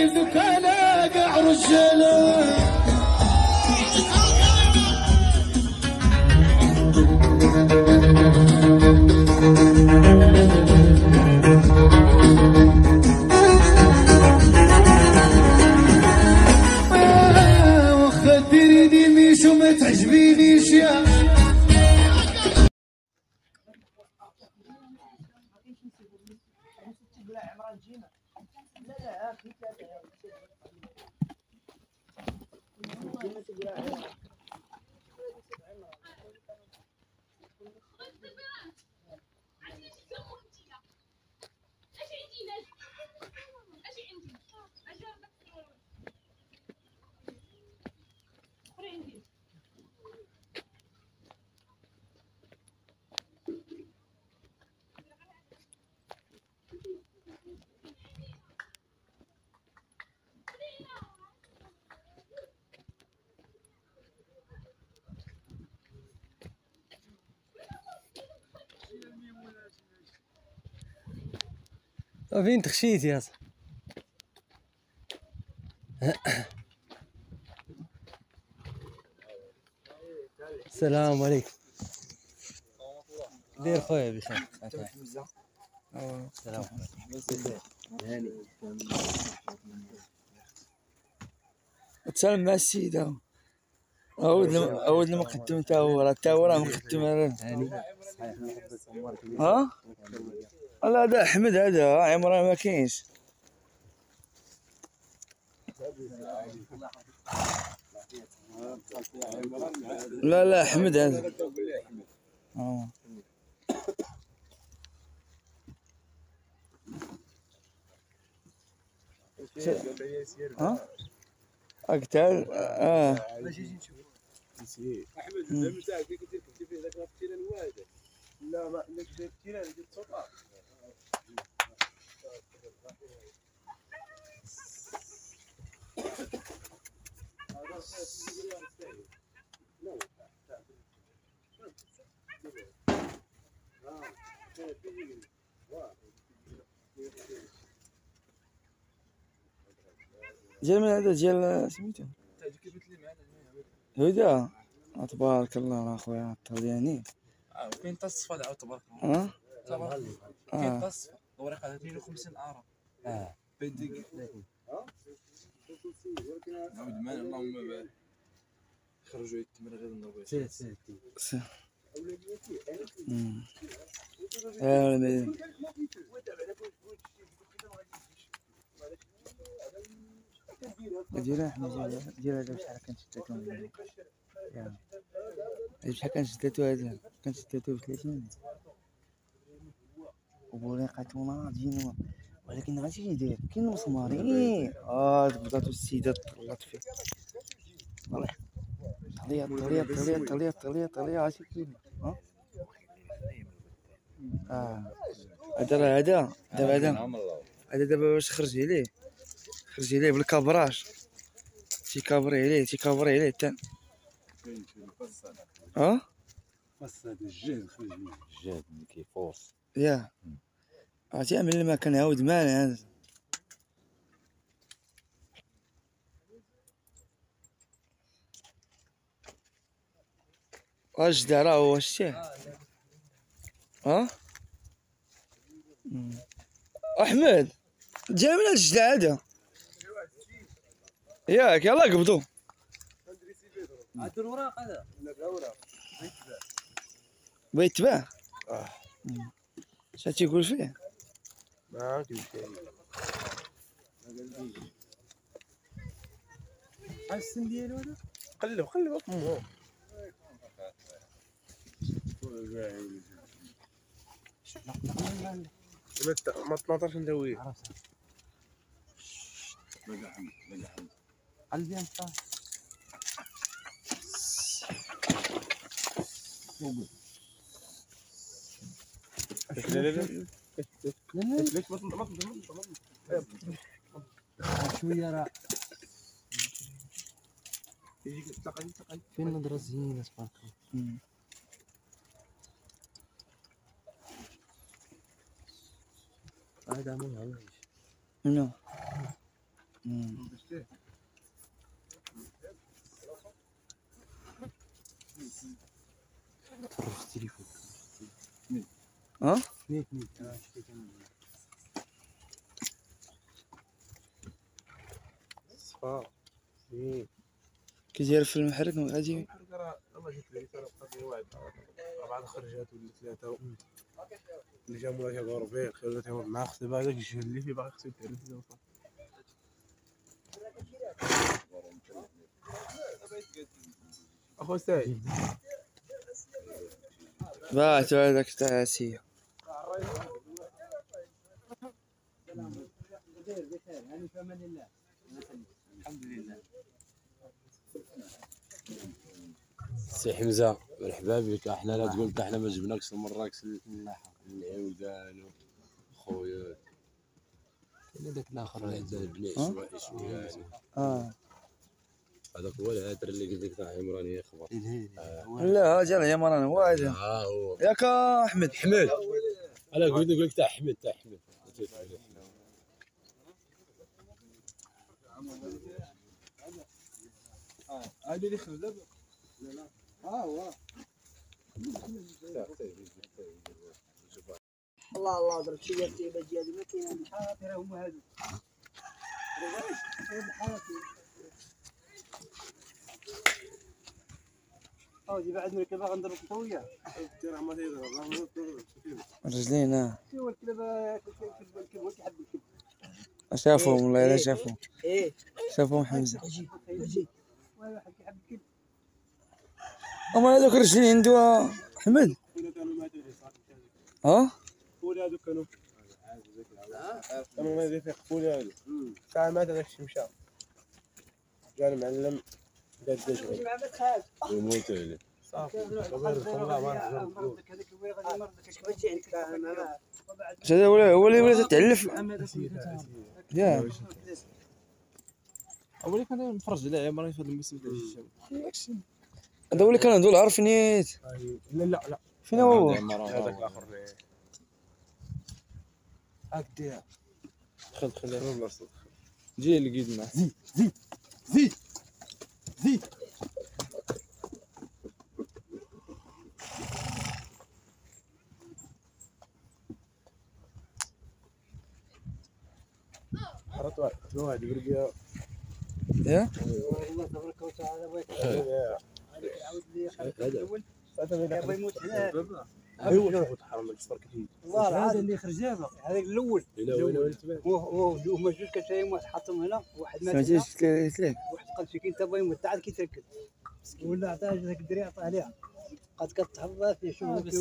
ذوك انا قاع رجاله واخا ديريني ميش وما تعجبينيش يا فين تخشيت يا صاحبي؟ السلام عليكم. دير خويا بخير. السلام عليكم. تسلم مع السيدة. أود المقدم تا هو راه مقدم. ها؟ لا هذا أحمد، هذا عمران ما كاينش. لا أحمد هذا. ها؟ أقتال. احمد الدم تاعك كي كنت كنت فيه ذاك التيران واحد. لا ما عندكش التيران ديال السلطان. ديال من هذا ديال سميتو هدى. تبارك الله اخويا الطلياني. كاين تا الصفا عاود تبارك الله. كاين تا الصفا الورقه 52 ارا. بديك عاود مان اللهم بارك. خرجوا يتمر غير النوبه. سي دير احنا دير هذا شحال كنشداتو شحال كنشداتو هذا كنشداتو 30 وبوريقاتو ناضيين، ولكن عرفتي شنو يدير؟ كاين المسمارين تبداتو السيدة طلات فيه. طليا عرفتي كاين. هذا دابا باش خرج عليه بالكابراج. تيكابري عليه حتى بس هذا الجهد خرج منه. الجهد اللي كيفورس يا عرفتي من ما كنعاود معنا هذا. واجدع راه هو شتيه. احمد جاي من الجدع هذا ياك. يلا قبضوا. عاد الوراق هذا. بغيت تباع. اش تيقول فيه؟ ما عنديش السن ديالو هذا. قلب ما تناطرش ندوي. قلبي انت. شويه راه فين نظرة زينة تبارك الله. هذا ما يعاونش. منو؟ تفرج في التليفون. ها نيت صفا زين. كي داير في المحرك غادي الله جيت لي ترى بقات لي واحد 4 خرجات ولا 3 اللي جا مولاي كيدور فيه خرجات مع اختي دابا هذاك الجهد اللي فيه باغي خصو يتعرف له. اخو سعيد بعتو هذاك تاع اسيا. الحمد لله. سي حمزه مرحبا بك. احنا لا تقول احنا ما جبناكش لمراكش العودان خويا هذاك الاخر بني شويه شويه هذاك هو الهاتر اللي قلت لك تاع عمران يا خبر. لا جا يا مران هو هذا هو ياك احمد. انا قلت لك تاع احمد هذا اللي خرج دابا. هو الله درت شي تيبه ديالي ما كاين الحاط راه هما هادو دي بعد مركبه غنضرب انت وياه راه ما تيضرب رجلين شو الكلب الكلب كيحب الكلب شافهم والله الا شافهم ايه شافهم حمزه. اجي واحد كيحب الكلب هما هذوك الرجلين دوا احمد. ها قولي هذوك كانوا ما زي قولي هذوك ساعه مات هذاك الشمشا جا المعلم داد دجوي ما بتخاف يموت عليه صافي تبارك الله ما مرضك هذاك هو غادي مرضك اش بغيتي عندك هذا هو اللي ولا تتعلف يا اولي كان نفرج على عمران في هذا الموسم تاع الشباب. هذا هو اللي كان عنده العرف نيت. لا فين هو؟ هذاك الاخر هكذا خل جي اللي قيد معاه. زيد حرط واحد برقيه يا الله تبارك وتعالى بغيت يعاود لي الاول يبغى يموت حنا ايوا ناخذ حرام الصفر كثير والله العظيم اللي خرج دابا هذاك الاول هو هما جوج كتايم واحد حطهم هنا واحد مات سمعتي هنا قلت لك واحد قال شي كاين تا بغا يموت عاد كيتركب ولا عطاه ذاك الدري عطاه عليها بقات كتهبط فيه شوف ولات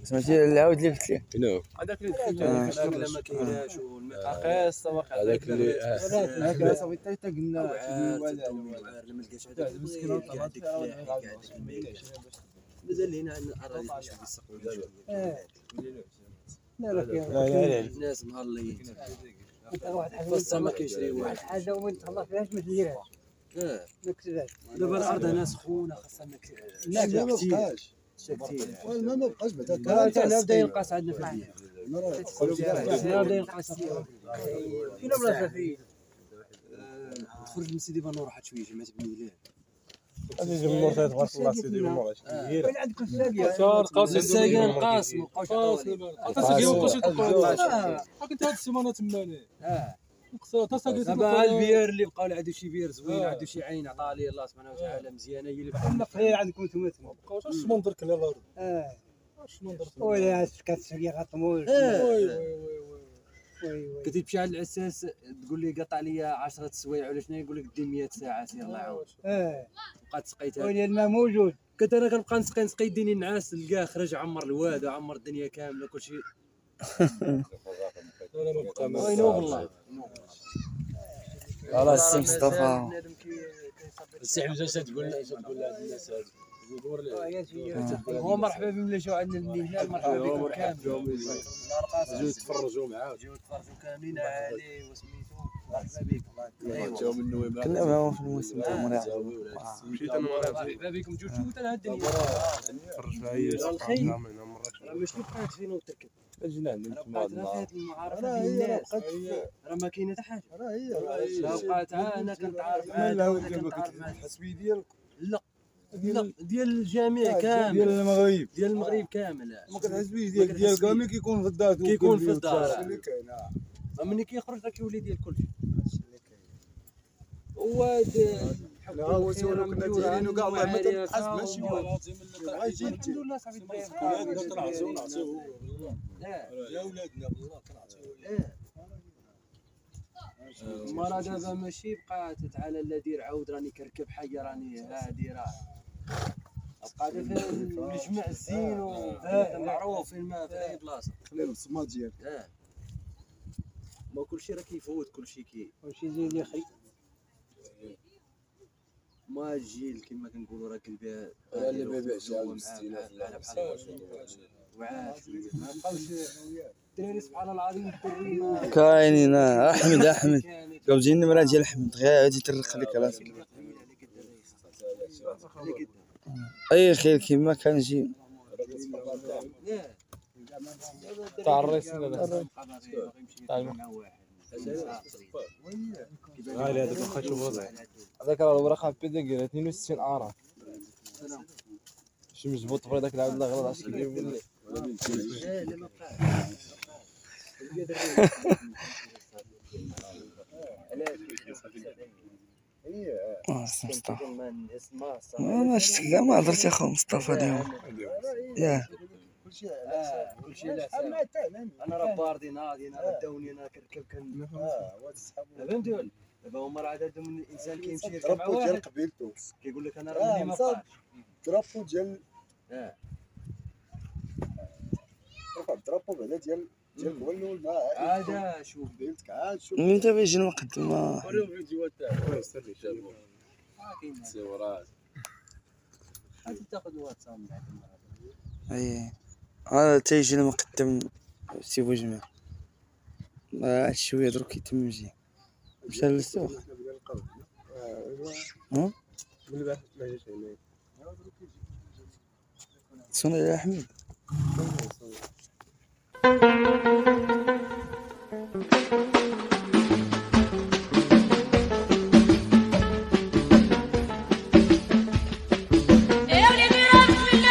سمعتي العاود اللي قلت لك شنو هذاك اللي دخلت هذاك ما كايناش والمقاقيس هذاك اللي هكا صافي حتى قلنا ما لقاش هذاك مسكين مازال هنا عندنا الاراضي باش يسقوا لا لا الناس مهلين واحد حاجه بس ما كيشري واحد حاجه وين تهلا فيهاش ما تديرهاش ما كتبهاش دابا الارض هنا سخونه خاصها لا ما بقاش والله ما بقاش بعدا بدا ينقص عندنا في الدنيا بدا ينقص فين بلاصه فيه خرج من سيدي بنور واحد شويه جمعت بن ولاد هذا جمهور تبارك الله سيدي بنور وين عندكم الساقيه الساقيه نقاس ما بقاوش كنت هاد السيمانه تماني دابا البيار اللي بقاو له عنده شي بير زوين عنده شي عين عطاها ليه الله سبحانه وتعالى مزيانه هي اللي النقيه عندكم نتوما ما بقاوش اش منظر كلا لا اش منظر ولا كتسقي غطموش كنت تمشي على الاساس تقول لي قطع لي 10 سوايع ولا شنو يقول لك دي 100 ساعه سير الله يعاون بقات سقيتها ولا الماء موجود كنت انا كنبقى نسقي يديني النعاس نلقاه خرج عمر الواد عمر الدنيا كامله كلشي وين والله خلاص السي مصطفى السي حمزه اش تقول لهاد الناس هادو هو مرحبا بهم اللي جاو عندنا من هنا مرحبا بكم كاملين جيو تفرجوا معاه جاو تفرجوا كاملين عليه وسميتو مرحبا بكم جاو من النويبع كنا معاهم في الموسم تاع المراهق. مشيت انا مرحبا بكم جوج شوفوا حتى الدنيا تفرج فيها هي راه مش كيف كانت فينا وتركب اجينا عندنا راه تما بقات راه الله فيها المعارف راه بين هي الناس بقات راه ما كاينه حتى حاجه راه هي راه بقات انا كنتعارف مع لا هذا ولد وهذا ما كنتعارف مع هذا. كتحسبي ديال لا لا ديال الجميع كامل ديال المغرب ديال المغرب كامل ما كتحسبيش ما ديال كتحسبيش. كامل كيكون في الدار كيكون في الدار. اللي كاين ملي كيخرج راه كيولي ديال كلشي وهاد لا هو سولو كنا دايرينو كاع والله ما تنحس ماشي والو الحمد لله صاحبي ولادنا كنعطيو نعطيو يا ولادنا والله كنعطيو المرا دابا ماشي بقات تعالى لا دير عاود راني كركب حاجه راني هادي راه بقى دابا المجمع الزين وهذا معروف فين ما في اي بلاصه خلي الصمات ديالك ما كلشي راه كيفوت كلشي كلشي زين يا اخي. ما الجيل كما كنقولوا راه كلبي اللي بيبيع شي 60 وعاش ما بقاوش الدراري سبحان الله العظيم الدري ما كاينين احمد جاوبتي النمره ديال احمد غير غادي يطرق لك راسك. اي خير كيما كان جي تاع الرئيس هذاك واخا شوف وضعي هذاك راه الورقه بيدك 62 اره شي مزبوط في هذاك العبد الله غلط عرفتي كيف يقول لي لا ما مصطفى ما شفت كاع ما هضرت يا خو مصطفى اليوم ياه كلشي على حساب انا راه باردي ناضي انا راه داوني انا كنركب فهمتي دابا هما راه عاداتهم الانسان كيمشي يركب مع واحد قبيلته كيقول لك انا راه ما بقاش درابو ديال رفع الدرابو بعدا ديالك هو الاول ما عاد شوف قبيلتك عاد شوف من تا بيجي المقدم وريهم فيديوهات تاعو استنى شافوا كاين تصويرات غادي تاخذ الواتساب معاك اي هذا تيجي المقدم سي بوجمع شويه دروك يتم مزيان مشى للسوق من بعد ما جاش هنا صنع يا احمد يا